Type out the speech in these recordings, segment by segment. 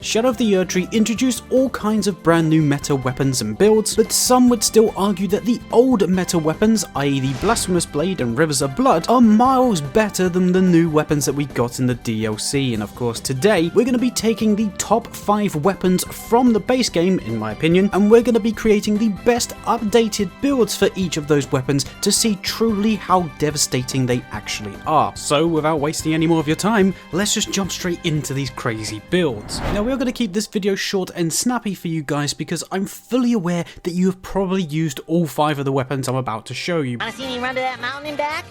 Shadow of the Erdtree introduced all kinds of brand new meta weapons and builds, but some would still argue that the old meta weapons, i.e. the Blasphemous Blade and Rivers of Blood, are miles better than the new weapons that we got in the DLC. And of course today we're going to be taking the top 5 weapons from the base game, in my opinion, and we're going to be creating the best updated builds for each of those weapons to see truly how devastating they actually are. So without wasting any more of your time, let's just jump straight into these crazy builds. Now we're going to keep this video short and snappy for you guys because I'm fully aware that you have probably used all 5 of the weapons I'm about to show you. Wanna see me run to that mountain and back?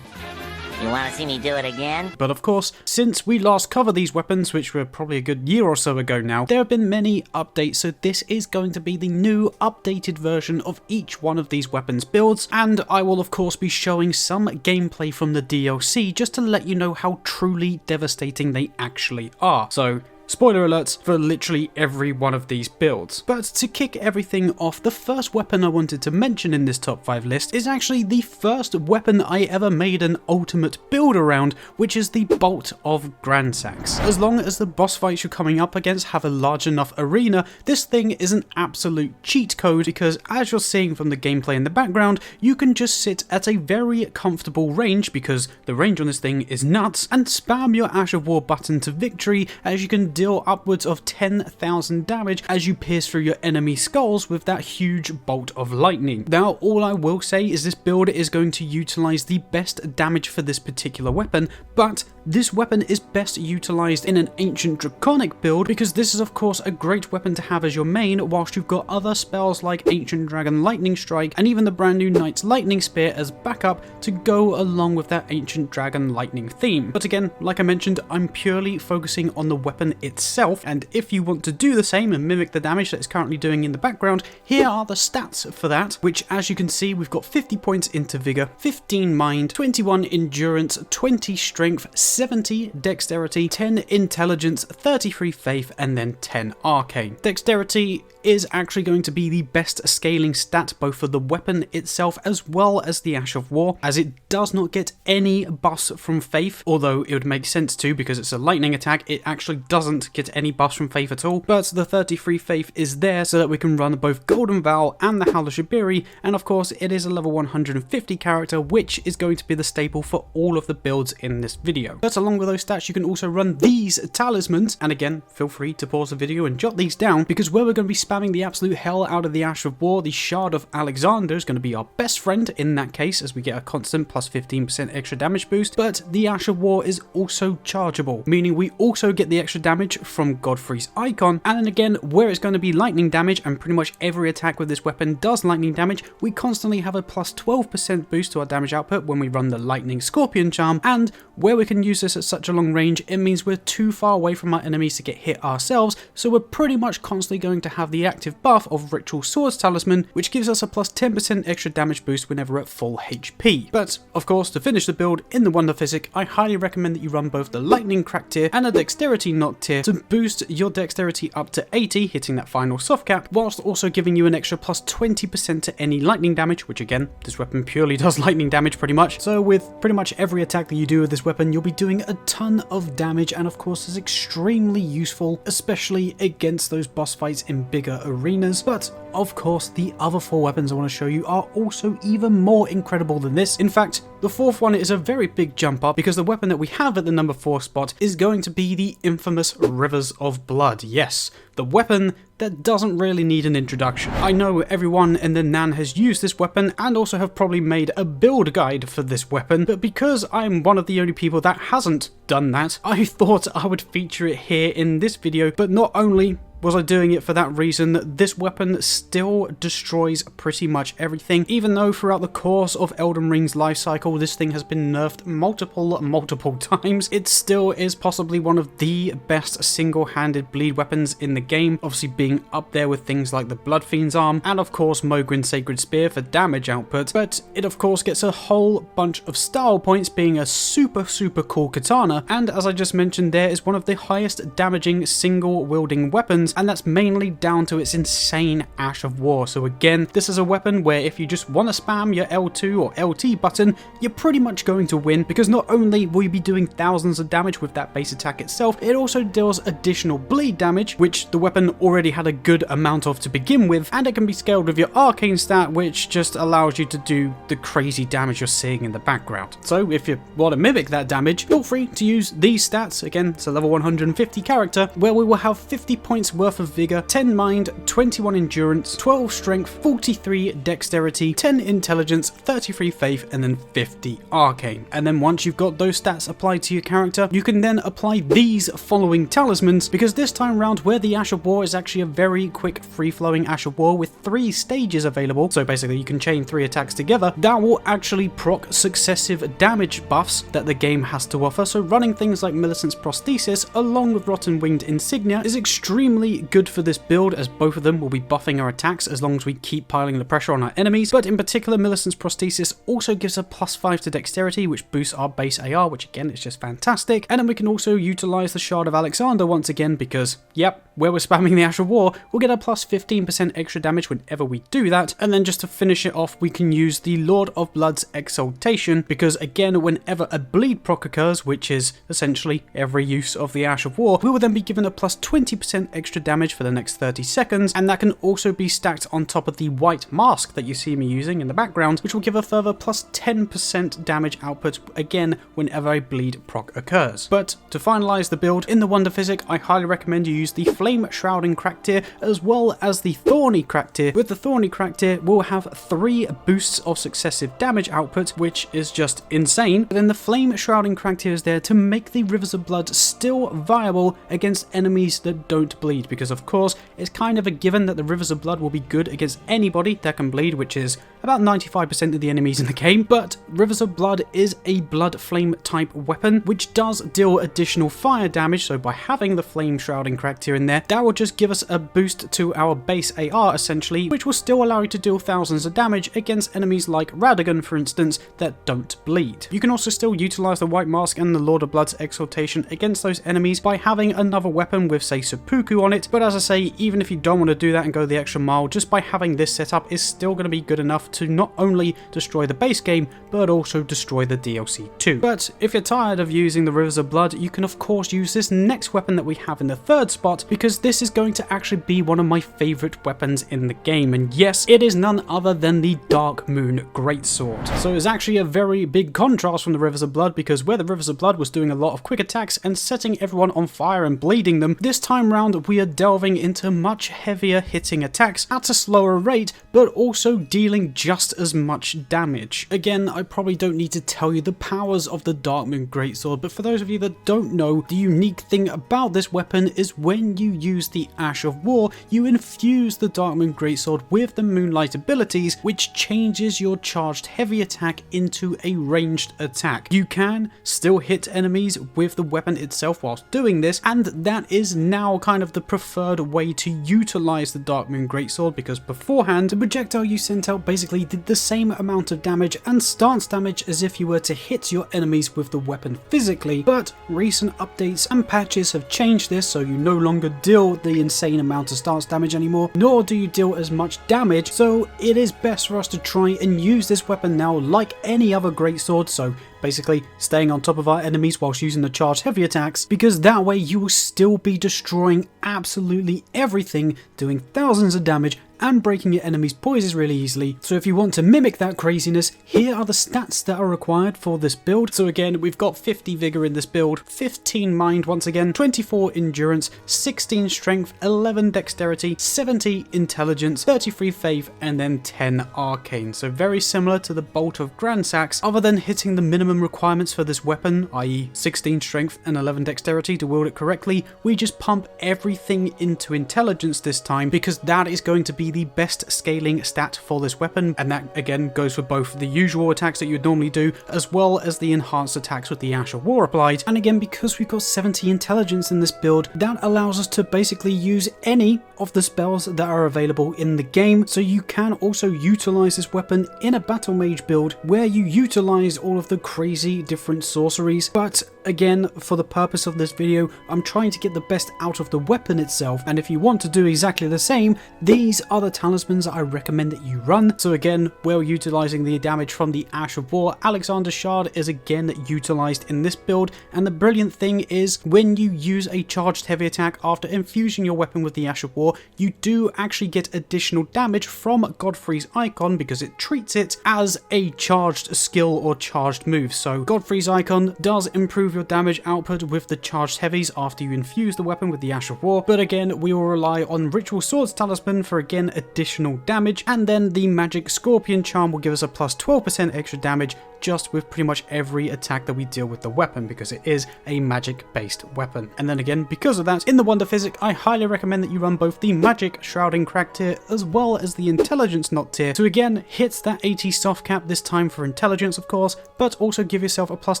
You wanna see me do it again? But of course, since we last covered these weapons, which were probably a good year or so ago now, there have been many updates, so this is going to be the new updated version of each one of these weapons builds, and I will of course be showing some gameplay from the DLC just to let you know how truly devastating they actually are. So spoiler alerts for literally every one of these builds. But to kick everything off, the first weapon I wanted to mention in this top 5 list is actually the first weapon I ever made an ultimate build around, which is the Bolt of Grandsax. As long as the boss fights you're coming up against have a large enough arena, this thing is an absolute cheat code because, as you're seeing from the gameplay in the background, you can just sit at a very comfortable range, because the range on this thing is nuts, and spam your Ash of War button to victory, as you can deal upwards of 10,000 damage as you pierce through your enemy skulls with that huge bolt of lightning. Now, all I will say is this build is going to utilize the best damage for this particular weapon, but this weapon is best utilized in an Ancient Draconic build because this is of course a great weapon to have as your main, whilst you've got other spells like Ancient Dragon Lightning Strike and even the brand new Knight's Lightning Spear as backup to go along with that Ancient Dragon Lightning theme. But again, like I mentioned, I'm purely focusing on the weapon itself, and if you want to do the same and mimic the damage that it's currently doing in the background, here are the stats for that, which as you can see we've got 50 points into Vigor, 15 Mind, 21 Endurance, 20 Strength, 70 Dexterity, 10 Intelligence, 33 Faith, and then 10 Arcane. Dexterity is actually going to be the best scaling stat both for the weapon itself as well as the Ash of War, as it does not get any buffs from Faith, although it would make sense to because it's a lightning attack. It actually doesn't get any buffs from Faith at all, but the 33 Faith is there so that we can run both Golden Vow and the Howl of Shibiri, and of course it is a level 150 character, which is going to be the staple for all of the builds in this video. But along with those stats you can also run these talismans, and again feel free to pause the video and jot these down because where we're going to be spamming the absolute hell out of the Ash of War, the Shard of Alexander is going to be our best friend in that case, as we get a constant plus 15% extra damage boost, but the Ash of War is also chargeable, meaning we also get the extra damage from Godfrey's icon, and then again where it's going to be lightning damage, and pretty much every attack with this weapon does lightning damage, we constantly have a plus 12% boost to our damage output when we run the Lightning Scorpion charm, and where we can use this at such a long range, it means we're too far away from our enemies to get hit ourselves, so we're pretty much constantly going to have the active buff of Ritual Swords Talisman, which gives us a plus 10% extra damage boost whenever at full HP. But of course, to finish the build in the Wonder Physic, I highly recommend that you run both the Lightning Crack tier and a Dexterity Knot tier to boost your Dexterity up to 80, hitting that final soft cap, whilst also giving you an extra plus 20% to any lightning damage, which again, this weapon purely does lightning damage pretty much. So with pretty much every attack that you do with this weapon, you'll be doing a ton of damage, and of course is extremely useful, especially against those boss fights in bigger arenas. But of course, the other 4 weapons I want to show you are also even more incredible than this. In fact, the 4th one is a very big jump up because the weapon that we have at the number 4 spot is going to be the infamous Rivers of Blood. Yes, the weapon that doesn't really need an introduction. I know everyone and their nan has used this weapon and also have probably made a build guide for this weapon, but because I'm one of the only people that hasn't done that, I thought I would feature it here in this video. But not only was I doing it for that reason, this weapon still destroys pretty much everything, even though throughout the course of Elden Ring's life cycle this thing has been nerfed multiple times. It still is possibly one of the best single-handed bleed weapons in the game, obviously being up there with things like the Blood Fiend's Arm and of course Mogren's Sacred Spear for damage output, but it of course gets a whole bunch of style points, being a super cool katana, and as I just mentioned, there is one of the highest damaging single wielding weapons weapons, and that's mainly down to its insane Ash of War. So again, this is a weapon where if you just want to spam your L2 or LT button, you're pretty much going to win, because not only will you be doing thousands of damage with that base attack itself, it also deals additional bleed damage, which the weapon already had a good amount of to begin with, and it can be scaled with your arcane stat, which just allows you to do the crazy damage you're seeing in the background. So if you want to mimic that damage, feel free to use these stats. Again, it's a level 150 character, where we will have 50 points worth of vigor, 10 mind, 21 endurance, 12 strength, 43 dexterity, 10 intelligence, 33 faith, and then 50 arcane. And then once you've got those stats applied to your character, you can then apply these following talismans, because this time round, where the Ash of War is actually a very quick free-flowing Ash of War with 3 stages available, so basically you can chain 3 attacks together, that will actually proc successive damage buffs that the game has to offer. So running things like Millicent's Prosthesis along with Rotten Winged Insignia is extremely good for this build, as both of them will be buffing our attacks as long as we keep piling the pressure on our enemies. But in particular, Millicent's Prosthesis also gives a +5 to dexterity, which boosts our base AR, which again is just fantastic. And then we can also utilize the Shard of Alexander once again, because yep, where we're spamming the Ash of War, we'll get a +15% extra damage whenever we do that. And then just to finish it off, we can use the Lord of Blood's Exaltation, because again, whenever a bleed proc occurs, which is essentially every use of the Ash of War, we will then be given a +20% extra damage for the next 30 seconds, and that can also be stacked on top of the white mask that you see me using in the background, which will give a further +10% damage output again whenever a bleed proc occurs. But to finalize the build in the Wonder Physic, I highly recommend you use the Flame Shrouding Crack tier as well as the Thorny Crack tier. With the Thorny Crack tier, we'll have 3 boosts of successive damage output, which is just insane. But then the Flame Shrouding Crack tier is there to make the Rivers of Blood still viable against enemies that don't bleed, because of course it's kind of a given that the Rivers of Blood will be good against anybody that can bleed, which is about 95% of the enemies in the game. But Rivers of Blood is a blood flame type weapon, which does deal additional fire damage, so by having the Flame Shrouding Crack tier in there, that will just give us a boost to our base AR essentially, which will still allow you to deal thousands of damage against enemies like Radagon, for instance, that don't bleed. You can also still utilize the White Mask and the Lord of Blood's Exaltation against those enemies by having another weapon with, say, Seppuku on it. But as I say, even if you don't want to do that and go the extra mile, just by having this setup is still going to be good enough to not only destroy the base game, but also destroy the DLC too. But if you're tired of using the Rivers of Blood, you can of course use this next weapon that we have in the 3rd spot, because this is going to actually be one of my favorite weapons in the game. And yes, it is none other than the Dark Moon Greatsword. So it's actually a very big contrast from the Rivers of Blood, because where the Rivers of Blood was doing a lot of quick attacks and setting everyone on fire and bleeding them, this time round we are delving into much heavier hitting attacks at a slower rate, but also dealing just as much damage. Again, I probably don't need to tell you the powers of the Dark Moon Greatsword, but for those of you that don't know, the unique thing about this weapon is when you use the Ash of War, you infuse the Dark Moon Greatsword with the Moonlight abilities, which changes your charged heavy attack into a ranged attack. You can still hit enemies with the weapon itself whilst doing this, and that is now kind of the preferred way to utilize the Dark Moon Greatsword, because beforehand the projectile you sent out basically did the same amount of damage and stance damage as if you were to hit your enemies with the weapon physically. But recent updates and patches have changed this, so you no longer deal the insane amount of stance damage anymore, nor do you deal as much damage. So it is best for us to try and use this weapon now like any other greatsword, so basically staying on top of our enemies whilst using the charged heavy attacks, because that way you will still be destroying absolutely everything, doing thousands of damage and breaking your enemies' poises really easily. So if you want to mimic that craziness, here are the stats that are required for this build. So again, we've got 50 vigor in this build, 15 mind once again, 24 endurance, 16 strength, 11 dexterity, 70 intelligence, 33 faith, and then 10 arcane. So very similar to the Bolt of Gransax, other than hitting the minimum requirements for this weapon, i.e. 16 strength and 11 dexterity to wield it correctly, we just pump everything into intelligence this time, because that is going to be be the best scaling stat for this weapon, and that again goes for both the usual attacks that you would normally do as well as the enhanced attacks with the Ash of War applied. And again, because we've got 70 intelligence in this build, that allows us to basically use any of the spells that are available in the game, so you can also utilize this weapon in a battle mage build where you utilize all of the crazy different sorceries. But again, for the purpose of this video, I'm trying to get the best out of the weapon itself, and if you want to do exactly the same, these are the talismans that I recommend that you run. So again, we're utilizing the damage from the Ash of War. Alexander's Shard is again utilized in this build, and the brilliant thing is when you use a charged heavy attack after infusing your weapon with the Ash of War, you do actually get additional damage from Godfrey's icon because it treats it as a charged skill or charged move. So Godfrey's icon does improve your damage output with the charged heavies after you infuse the weapon with the Ash of War, but again, we will rely on Ritual Swords Talisman for again additional damage, and then the Magic Scorpion Charm will give us a plus 12% extra damage just with pretty much every attack that we deal with the weapon, because it is a magic based weapon. And then again, because of that, in the Wonder Physic, I highly recommend that you run both the Magic Shrouding Crack tier as well as the Intelligence Knot tier to again hit that 80 soft cap, this time for intelligence of course, but also give yourself a plus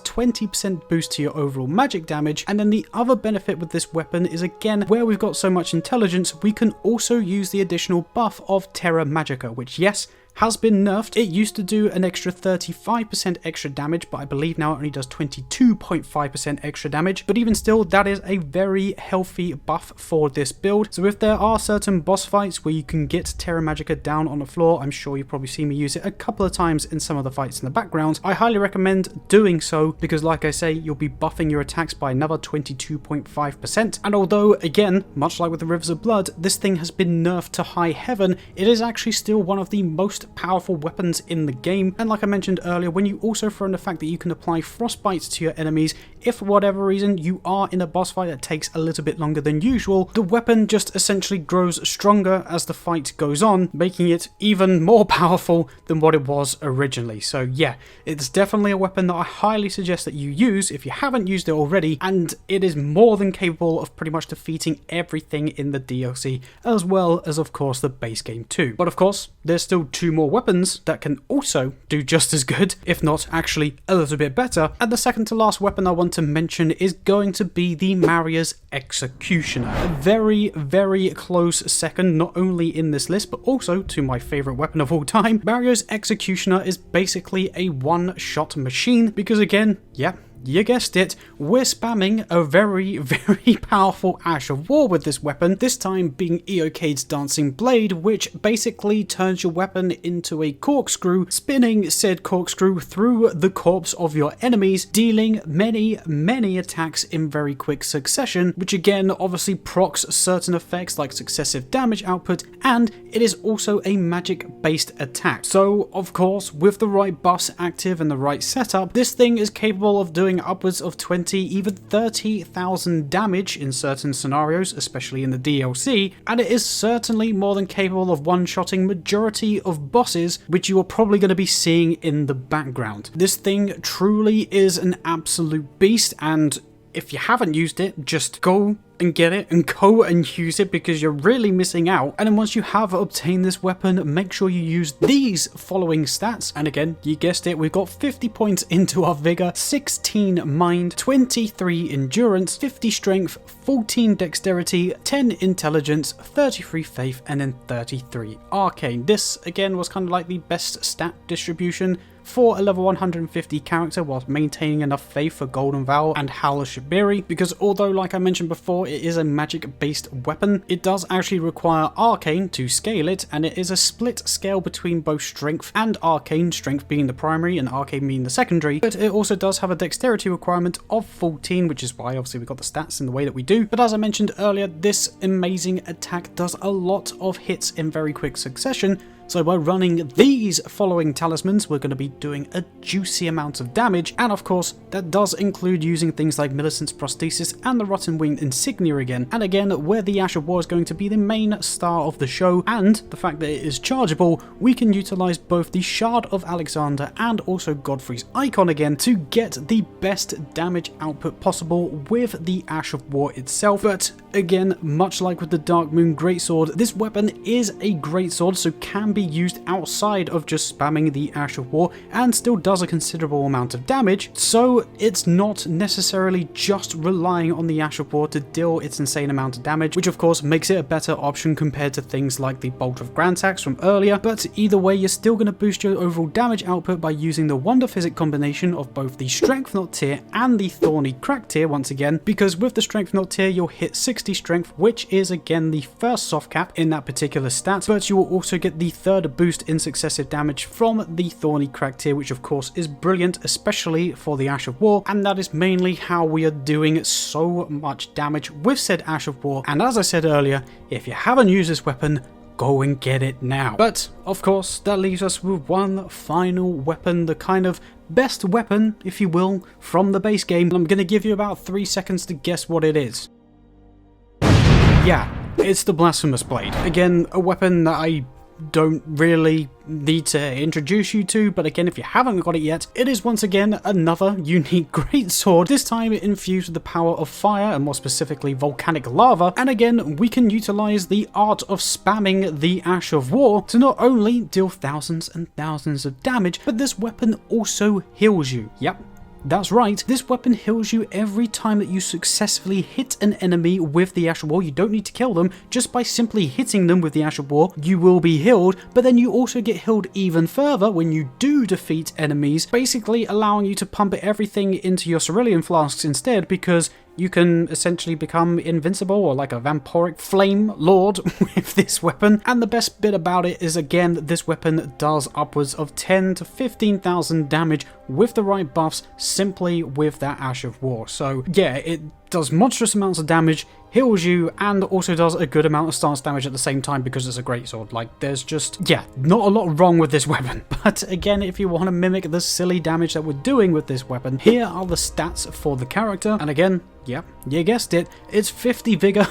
20% boost to your overall magic damage. And then the other benefit with this weapon is again, where we've got so much intelligence, we can also use the additional buff of Terra Magica, which yes, has been nerfed. It used to do an extra 35% extra damage, but I believe now it only does 22.5% extra damage. But even still, that is a very healthy buff for this build. So if there are certain boss fights where you can get Terra Magica down on the floor, I'm sure you've probably seen me use it a couple of times in some of the fights in the background, I highly recommend doing so because like I say, you'll be buffing your attacks by another 22.5%. And although, again, much like with the Rivers of Blood, this thing has been nerfed to high heaven, it is actually still one of the most powerful weapons in the game. And like I mentioned earlier, when you also throw in the fact that you can apply frostbites to your enemies, if for whatever reason you are in a boss fight that takes a little bit longer than usual, the weapon just essentially grows stronger as the fight goes on, making it even more powerful than what it was originally. So yeah, it's definitely a weapon that I highly suggest that you use if you haven't used it already, and it is more than capable of pretty much defeating everything in the DLC, as well as of course the base game too. But of course, there's still two more weapons that can also do just as good, if not actually a little bit better. And the second to last weapon I want to mention is going to be the Maria's Executioner. A very, very close second, not only in this list, but also to my favorite weapon of all time. Maria's Executioner is basically a one-shot machine because again, yeah, you guessed it, we're spamming a very, very powerful Ash of War with this weapon, this time being Eocade's Dancing Blade, which basically turns your weapon into a corkscrew, spinning said corkscrew through the corpse of your enemies, dealing many, many attacks in very quick succession, which again obviously procs certain effects like successive damage output, and it is also a magic-based attack. So of course, with the right buffs active and the right setup, this thing is capable of doing upwards of 20, even 30,000 damage in certain scenarios, especially in the DLC, and it is certainly more than capable of one-shotting majority of bosses, which you are probably going to be seeing in the background. This thing truly is an absolute beast, and if you haven't used it, just go and get it and go and use it because you're really missing out. And then once you have obtained this weapon, make sure you use these following stats. And again, you guessed it, we've got 50 points into our vigor, 16 mind, 23 endurance, 50 strength, 14 dexterity, 10 intelligence, 33 faith, and then 33 arcane. This again was kind of like the best stat distribution for a level 150 character whilst maintaining enough faith for Golden Vow and Howl of Shibiri, because although like I mentioned before it is a magic based weapon, it does actually require arcane to scale it, and it is a split scale between both strength and arcane, strength being the primary and arcane being the secondary, but it also does have a dexterity requirement of 14, which is why obviously we got the stats in the way that we do. But as I mentioned earlier, this amazing attack does a lot of hits in very quick succession, So by running these following talismans, we're going to be doing a juicy amount of damage, and of course that does include using things like Millicent's prosthesis and the Rotten Wing insignia again, and again where the Ash of War is going to be the main star of the show, and the fact that it is chargeable, we can utilize both the Shard of Alexander and also Godfrey's icon again to get the best damage output possible with the Ash of War itself. But again, much like with the Dark Moon Greatsword, this weapon is a greatsword, so can be used outside of just spamming the Ash of War and still does a considerable amount of damage, so it's not necessarily just relying on the Ash of War to deal its insane amount of damage, which of course makes it a better option compared to things like the Bolt of Grantax from earlier. But either way, you're still going to boost your overall damage output by using the Wonder Physic combination of both the Strength Knot tier and the Thorny Crack tier once again, because with the Strength Knot tier you'll hit 60 strength, which is again the first soft cap in that particular stat, but you will also get the third boost in successive damage from the Thorny Crack tier, which of course is brilliant, especially for the Ash of War, and that is mainly how we are doing so much damage with said Ash of War. And as I said earlier, if you haven't used this weapon, go and get it now. But of course that leaves us with one final weapon, the kind of best weapon, if you will, from the base game. I'm going to give you about 3 seconds to guess what it is. Yeah, it's the Blasphemous Blade. Again, a weapon that I don't really need to introduce you to, but again, if you haven't got it yet, it is once again another unique greatsword, this time infused with the power of fire, and more specifically volcanic lava. And again, we can utilize the art of spamming the Ash of War to not only deal thousands and thousands of damage, but this weapon also heals you. Yep, that's right, this weapon heals you every time that you successfully hit an enemy with the Ash of War. You don't need to kill them, just by simply hitting them with the Ash of War, you will be healed, but then you also get healed even further when you do defeat enemies, basically allowing you to pump everything into your cerulean flasks instead, because you can essentially become invincible or like a vampiric flame lord with this weapon. And the best bit about it is, again, this weapon does upwards of 10 to 15,000 damage with the right buffs simply with that Ash of War. So yeah, it does monstrous amounts of damage, heals you, and also does a good amount of stance damage at the same time because it's a greatsword. Like, there's just, yeah, not a lot wrong with this weapon. But again, if you want to mimic the silly damage that we're doing with this weapon, here are the stats for the character. And again, yep, you guessed it, it's 50 vigor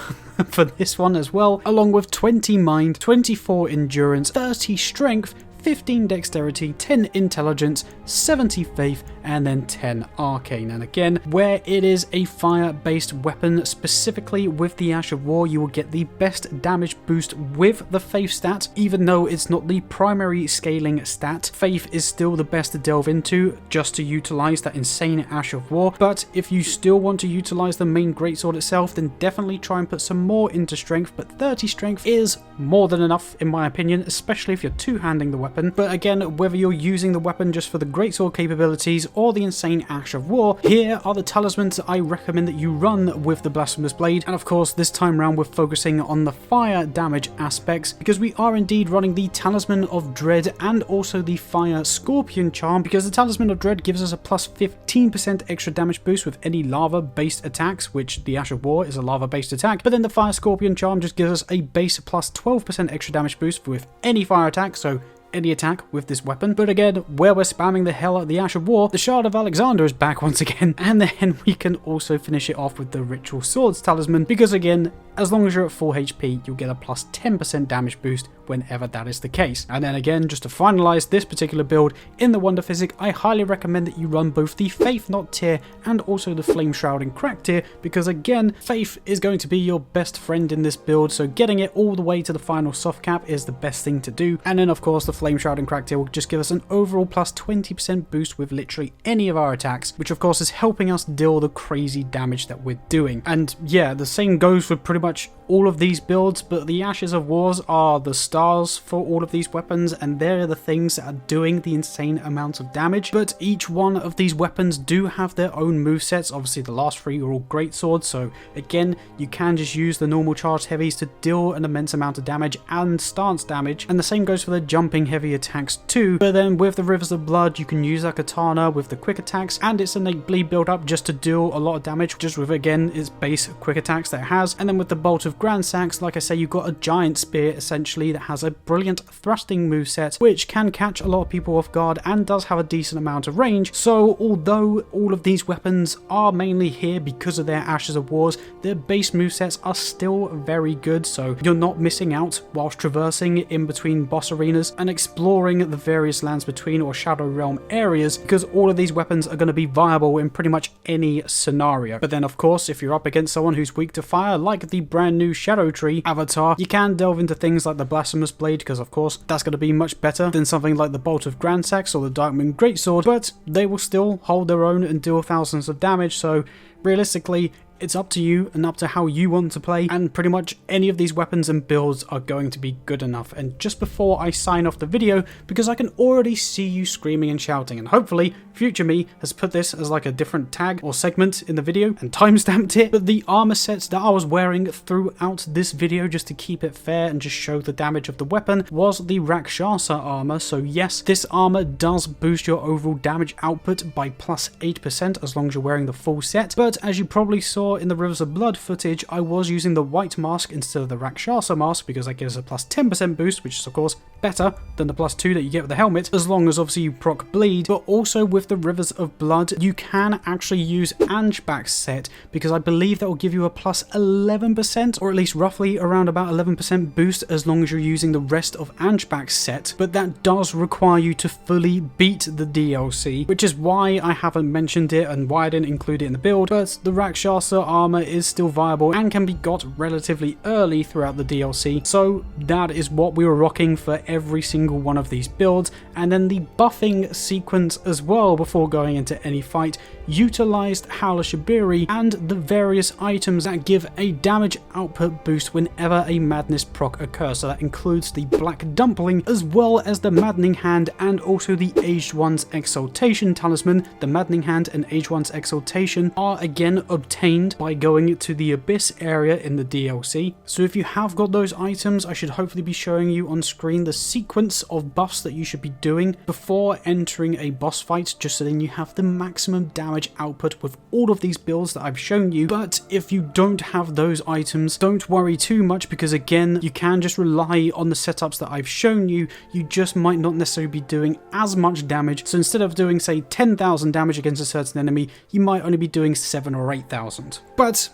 for this one as well, along with 20 mind, 24 endurance, 30 strength, 15 dexterity, 10 intelligence, 70 faith, and then 10 arcane. And again, where it is a fire-based weapon, specifically with the Ash of War, you will get the best damage boost with the faith stat. Even though it's not the primary scaling stat, faith is still the best to delve into just to utilize that insane Ash of War. But if you still want to utilize the main greatsword itself, then definitely try and put some more into strength. But 30 strength is more than enough in my opinion, especially if you're two-handing the weapon. But again, whether you're using the weapon just for the greatsword capabilities or the insane Ash of War, here are the talismans I recommend that you run with the Blasphemous Blade. And of course, this time around we're focusing on the fire damage aspects, because we are indeed running the Talisman of Dread and also the Fire Scorpion Charm, because the Talisman of Dread gives us a plus 15% extra damage boost with any lava-based attacks, which the Ash of War is a lava-based attack, but then the Fire Scorpion Charm just gives us a base plus 12% extra damage boost with any fire attack, so any attack with this weapon. But again, where we're spamming the hell out of the Ash of War, the Shard of Alexander is back once again, and then we can also finish it off with the Ritual Swords Talisman, because again, as long as you're at full HP, you'll get a plus 10% damage boost whenever that is the case. And then again, just to finalize this particular build in the Wonder Physic, I highly recommend that you run both the Faith Knot tier and also the Flame Shrouding Crack tier, because again, Faith is going to be your best friend in this build, so getting it all the way to the final soft cap is the best thing to do. And then of course, the Flame Shrouding Crack tier will just give us an overall plus 20% boost with literally any of our attacks, which of course is helping us deal the crazy damage that we're doing. And yeah, the same goes for pretty much all of these builds, but the Ashes of Wars are the stars for all of these weapons, and they're the things that are doing the insane amount of damage. But each one of these weapons do have their own movesets. Obviously the last three are all great swords, so again, you can just use the normal charged heavies to deal an immense amount of damage and stance damage, and the same goes for the jumping dealing heavy attacks too, but then with the Rivers of Blood you can use that katana with the quick attacks, and its innate bleed build up just to deal a lot of damage just with again its base quick attacks that it has. And then with the Bolt of Grandsax, like I say, you've got a giant spear essentially that has a brilliant thrusting moveset which can catch a lot of people off guard and does have a decent amount of range. So although all of these weapons are mainly here because of their Ashes of Wars, their base movesets are still very good, so you're not missing out whilst traversing in between boss arenas and exploring the various lands between or Shadow Realm areas, because all of these weapons are going to be viable in pretty much any scenario. But then of course, if you're up against someone who's weak to fire, like the brand new Shadow Tree avatar, you can delve into things like the Blasphemous Blade, because of course that's going to be much better than something like the Bolt of Grandsax or the Darkmoon Greatsword, but they will still hold their own and deal thousands of damage. So realistically, it's up to you and up to how you want to play, and pretty much any of these weapons and builds are going to be good enough. And just before I sign off the video, because I can already see you screaming and shouting, and hopefully future me has put this as like a different tag or segment in the video and timestamped it, but the armor sets that I was wearing throughout this video, just to keep it fair and just show the damage of the weapon, was the Rakshasa armor. So yes, this armor does boost your overall damage output by plus 8% as long as you're wearing the full set, but as you probably saw in the Rivers of Blood footage, I was using the white mask instead of the Rakshasa mask because that gives a plus 10% boost, which is of course better than the plus 2 that you get with the helmet, as long as obviously you proc bleed. But also with the Rivers of Blood, you can actually use Anshbak's set, because I believe that will give you a plus 11%, or at least roughly around about 11% boost as long as you're using the rest of Anshbak's set. But that does require you to fully beat the DLC, which is why I haven't mentioned it and why I didn't include it in the build. But the Rakshasa armor is still viable and can be got relatively early throughout the DLC, so that is what we were rocking for every single one of these builds. And then the buffing sequence as well before going into any fight utilized Howler Shibiri and the various items that give a damage output boost whenever a madness proc occurs. So that includes the Black Dumpling as well as the Maddening Hand and also the Aged One's Exaltation Talisman. The Maddening Hand and Aged One's Exaltation are again obtained by going to the Abyss area in the DLC. So if you have got those items, I should hopefully be showing you on screen the sequence of buffs that you should be doing before entering a boss fight, just so then you have the maximum damage output with all of these builds that I've shown you. But if you don't have those items, don't worry too much, because again, you can just rely on the setups that I've shown you. You just might not necessarily be doing as much damage. So instead of doing say 10,000 damage against a certain enemy, you might only be doing 7 or 8,000. But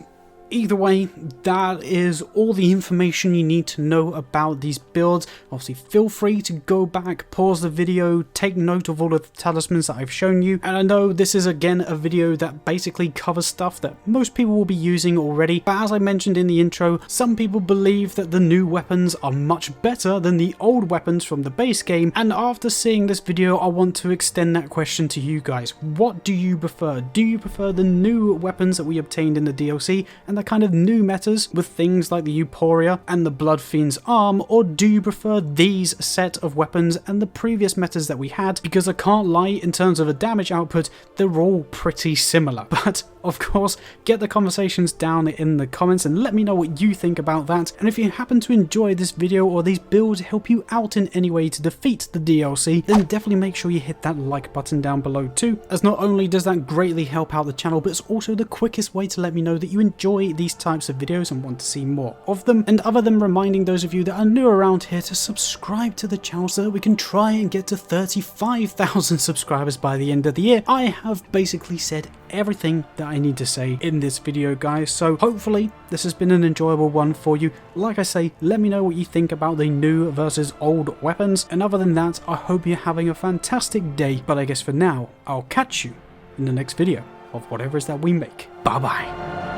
either way, that is all the information you need to know about these builds. Obviously, feel free to go back, pause the video, take note of all of the talismans that I've shown you. And I know this is again a video that basically covers stuff that most people will be using already, but as I mentioned in the intro, some people believe that the new weapons are much better than the old weapons from the base game. And after seeing this video, I want to extend that question to you guys. What do you prefer? Do you prefer the new weapons that we obtained in the DLC and the kind of new metas with things like the Euphoria and the Blood Fiend's arm, or do you prefer these set of weapons and the previous metas that we had? Because I can't lie, in terms of a damage output, they're all pretty similar. But of course, get the conversations down in the comments and let me know what you think about that. And if you happen to enjoy this video or these builds help you out in any way to defeat the DLC, then definitely make sure you hit that like button down below too, as not only does that greatly help out the channel, but it's also the quickest way to let me know that you enjoy these types of videos and want to see more of them. And other than reminding those of you that are new around here to subscribe to the channel so that we can try and get to 35,000 subscribers by the end of the year, I have basically said everything that I need to say in this video, guys. So hopefully this has been an enjoyable one for you. Like I say, let me know what you think about the new versus old weapons, and other than that, I hope you're having a fantastic day. But I guess for now, I'll catch you in the next video of whatever it is that we make. Bye bye.